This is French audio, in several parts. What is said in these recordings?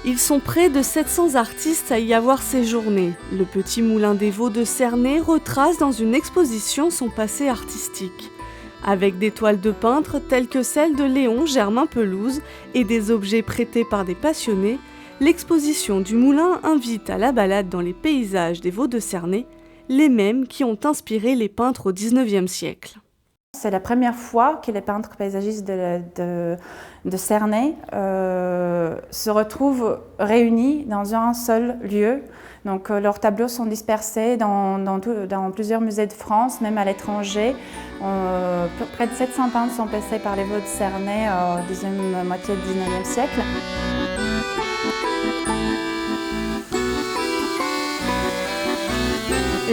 Ils sont près de 700 artistes à y avoir séjourné. Le petit moulin des Vaux de Cernay retrace dans une exposition son passé artistique. Avec des toiles de peintres telles que celle de Léon Germain Pelouse et des objets prêtés par des passionnés, l'exposition du moulin invite à la balade dans les paysages des Vaux de Cernay, les mêmes qui ont inspiré les peintres au XIXe siècle. C'est la première fois que les peintres paysagistes de Cernay se retrouvent réunis dans un seul lieu. Donc, leurs tableaux sont dispersés dans plusieurs musées de France, même à l'étranger. Près de 700 peintres sont passés par les Vaux de Cernay au deuxième moitié du XIXe siècle.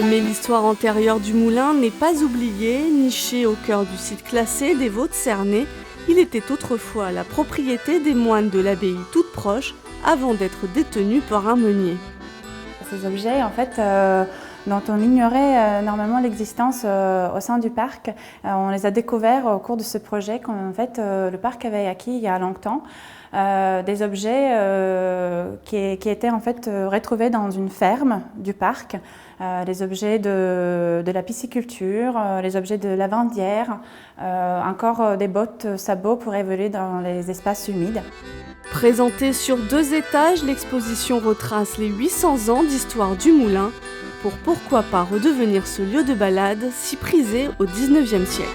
Mais l'histoire antérieure du moulin n'est pas oubliée. Niché au cœur du site classé des Vaux de Cernay, il était autrefois la propriété des moines de l'abbaye toute proche, avant d'être détenu par un meunier. Ces objets, en fait, dont on ignorait normalement l'existence au sein du parc, on les a découverts au cours de ce projet qu'en fait le parc avait acquis il y a longtemps. Des objets qui étaient en fait retrouvés dans une ferme du parc, les objets de la pisciculture, les objets de la lavandière, encore des bottes sabots pour évoluer dans les espaces humides. Présentée sur 2 étages, l'exposition retrace les 800 ans d'histoire du moulin pour pourquoi pas redevenir ce lieu de balade si prisé au XIXe siècle.